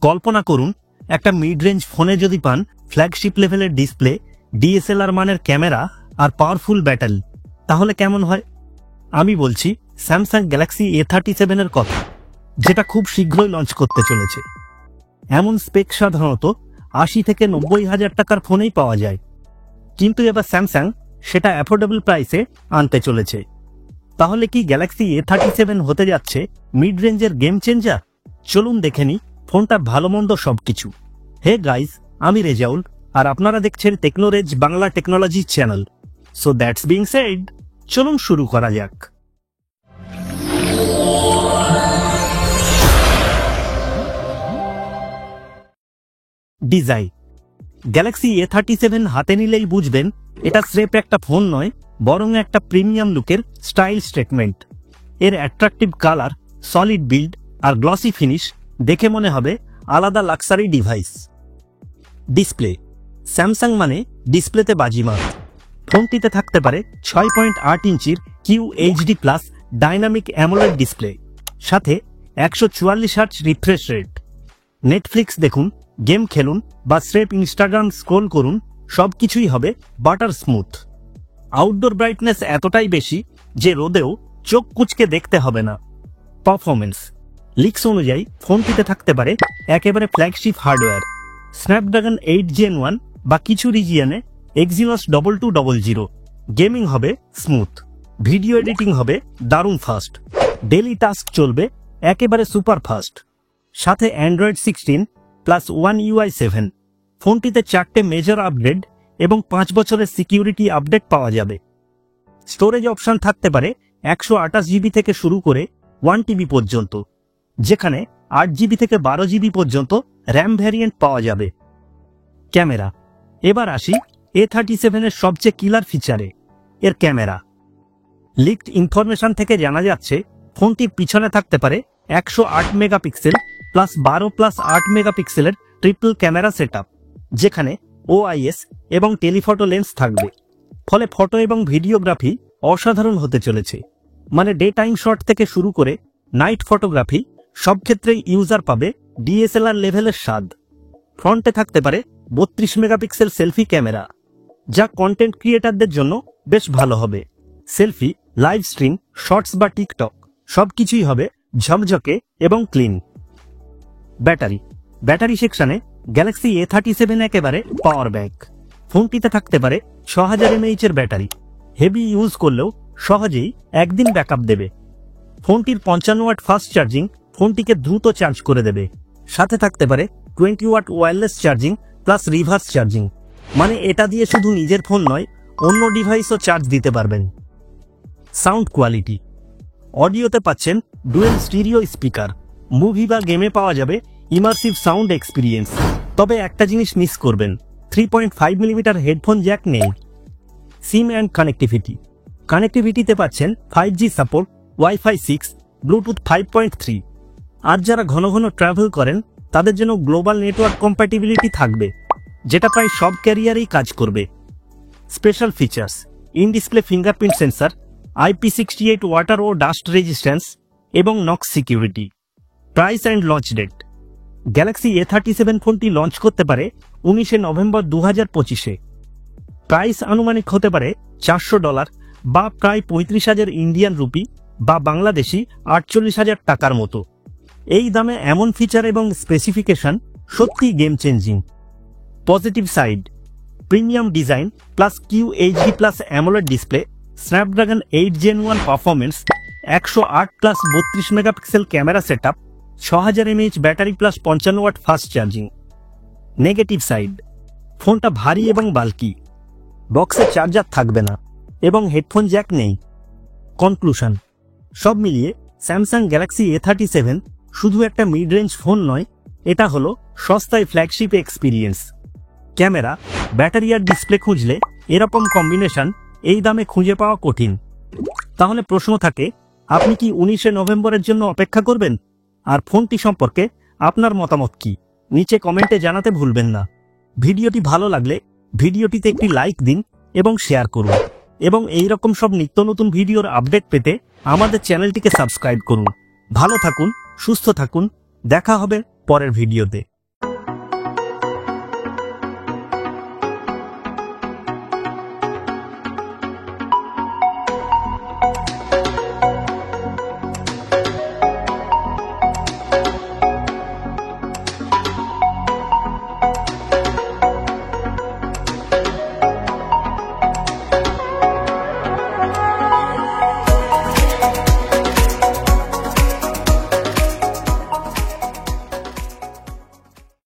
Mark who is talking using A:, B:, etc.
A: কল্পনা করুন একটা mid range ফোনে যদি পান ফ্ল্যাগশিপ লেভেলের ডিসপ্লে, ডিএসএলআর মানের ক্যামেরা আর পাওয়ারফুল ব্যাটারি, তাহলে কেমন হয়? আমি বলছি স্যামসাং গ্যালাক্সি A37 এর কথা, যেটা খুব শীঘ্রই লঞ্চ করতে চলেছে। এমন স্পেক সাধারণত ৮০ থেকে ৯০ হাজার টাকার ফোনেই পাওয়া যায়, কিন্তু এবার স্যামসাং সেটা অ্যাফোর্ডেবল প্রাইসে আনতে চলেছে। তাহলে কি গ্যালাক্সি A37 হতে যাচ্ছে মিড রেঞ্জের গেম চেঞ্জার? চলুন দেখে নিই ফোনটার ভালো মন্দ সবকিছু। হে গাইজ, আমি রেজাউল আর আপনারা দেখছেন Technorez Bangla technology channel. So that's being said, চলুন শুরু করা যাক। ডিজাইন। গ্যালাক্সি A37 হাতে নিলেই বুঝবেন এটা স্রেফ একটা ফোন নয়, বরং একটা প্রিমিয়াম লুকের স্টাইল স্টেটমেন্ট। এর অ্যাট্রাকটিভ কালার, সলিড বিল্ড আর গ্লসি ফিনিশ দেখে মনে হবে আলাদা লাক্সারি ডিভাইস। ডিসপ্লে। স্যামসাং মানে ডিসপ্লেতে বাজিমাত। ফোনটিতে থাকতে পারে 6.8 ইঞ্চির QHD+ ডাইনামিক অ্যামোলেড ডিসপ্লে, সাথে 144 হার্টজ রিফ্রেশ রেট। নেটফ্লিক্স দেখুন, গেম খেলুন বা স্রেফ ইনস্টাগ্রাম স্ক্রোল করুন, সবকিছুই হবে বাটার স্মুথ। আউটডোর ব্রাইটনেস এতটাই বেশি যে রোদেও চোখ কুচকে দেখতে হবে না। পারফরমেন্স। লিক্স অনুযায়ী ফোনটিতে থাকতে পারে একেবারে ফ্ল্যাগশিপ হার্ডওয়্যার, স্ন্যাপড্রাগন 8 Gen 1 বা কিছু রিজিয়নে Exynos 2200। গেমিং হবে স্মুথ, ভিডিও এডিটিং হবে দারুণ ফাস্ট, ডেইলি টাস্ক চলবে একেবারে সুপার ফাস্ট। সাথে Android 16 প্লাস One UI 7। ফোনটিতে 4টে মেজর আপগ্রেড এবং 5 বছরের সিকিউরিটি আপডেট পাওয়া যাবে। স্টোরেজ অপশন থাকতে পারে 128 GB থেকে শুরু করে 1 TB পর্যন্ত, যেখানে 8 GB থেকে 12 GB পর্যন্ত র্যাম ভ্যারিয়েন্ট পাওয়া যাবে। ক্যামেরা। এবার আসি A37 এর সবচেয়ে কিলার ফিচারে, এর ক্যামেরা। লিকড ইনফরমেশন থেকে জানা যাচ্ছে ফোনটির পিছনে থাকতে পারে 108 মেগাপিক্সেল প্লাস 12 প্লাস 8 মেগাপিক্সেলের ট্রিপল ক্যামেরা সেটআপ, যেখানে OIS এবং টেলিফটো লেন্স থাকবে। ফলে ফটো এবং ভিডিওগ্রাফি অসাধারণ হতে চলেছে। মানে ডে টাইম শট থেকে শুরু করে নাইট ফটোগ্রাফি সব ক্ষেত্রেই ইউজার পাবে DSLR লেভেলের স্বাদ। ফ্রন্টে থাকতে পারে 32 মেগাপিক্সেল সেলফি ক্যামেরা, যা কন্টেন্ট ক্রিয়েটারদের জন্য বেশ ভালো হবে। সেলফি, লাইভ স্ট্রিম, শর্টস বা টিকটক সবকিছুই হবে ঝকঝকে এবং ক্লিন। ব্যাটারি সেকশনে গ্যালাক্সি A37 একেবারে পাওয়ার ব্যাংক। ফোনটিতে থাকতে পারে 6000 mAh এর ব্যাটারি, হেভি ইউজ করলেও সহজেই একদিন ব্যাকআপ দেবে। ফোনটির 55 ওয়াট ফাস্ট চার্জিং ফোনটিকে দ্রুত চার্জ করে দেবে। সাথে থাকতে পারে 20 watt wireless charging plus reverse charging, মানে এটা দিয়ে শুধু নিজের ফোন নয়, অন্য ডিভাইসও চার্জ দিতে পারবেন। Sound quality. অডিওতে পাচ্ছেন ডুয়েল স্টিরিও স্পিকার, মুভি বা গেমে পাওয়া যাবে ইমার্সিভ সাউন্ড এক্সপিরিয়েন্স। তবে একটা জিনিস মিস করবেন, 3.5 মিলিমিটার হেডফোন জ্যাক নেই। সিম অ্যান্ড কানেক্টিভিটিতে পাচ্ছেন 5G সাপোর্ট, Wi-Fi 6, ব্লুটুথ 5.3। আর যারা ঘন ঘন ট্রাভেল করেন তাদের জন্য গ্লোবাল নেটওয়ার্ক কম্প্যাটিবিলিটি থাকবে, যেটা প্রায় সব ক্যারিয়ারেই কাজ করবে। Special features: in display fingerprint sensor, IP68 water ও ডাস্ট রেজিস্ট্যান্স এবং Knox security. Price and launch date. Galaxy A37 ফোনটি লঞ্চ করতে পারে 19 নভেম্বর 2025-এ। প্রাইস আনুমানিক হতে পারে $400 বা প্রায় 35,000 ইন্ডিয়ান রুপি বা বাংলাদেশি 48,000 টাকার মতো। এই দামে এমন ফিচার এবং স্পেসিফিকেশন সত্যি game changing. Positive side: premium design plus QHD+ AMOLED display, Snapdragon 8 Gen 1 performance, 108 plus 32 megapixel camera setup, 6000 mAh battery plus 55 watt fast charging. Negative side: ফোনটা ভারী এবং বাল্কি, বক্সে চার্জার থাকবে না এবং হেডফোন জ্যাক নেই। কনক্লুশন: সব মিলিয়ে স্যামসাং গ্যালাক্সি A37 শুধু একটা মিড রেঞ্জ ফোন নয়, এটা হলো সস্তায় ফ্ল্যাগশিপ এক্সপিরিয়েন্স। ক্যামেরা, ব্যাটারি আর ডিসপ্লে খুঁজলে এরকম কম্বিনেশন এই দামে খুঁজে পাওয়া কঠিন। তাহলে প্রশ্ন থাকে, আপনি কি 19 নভেম্বরের জন্য অপেক্ষা করবেন? আর ফোনটি সম্পর্কে আপনার মতামত কি, নিচে কমেন্টে জানাতে ভুলবেন না। ভিডিওটি ভালো লাগলে ভিডিওটিতে একটি লাইক দিন এবং শেয়ার করুন, এবং এই রকম সব নিত্য নতুন ভিডিওর আপডেট পেতে আমাদের চ্যানেলটিকে সাবস্ক্রাইব করুন। ভালো থাকুন, সুস্থ থাকুন, দেখা হবে পরের ভিডিওতে।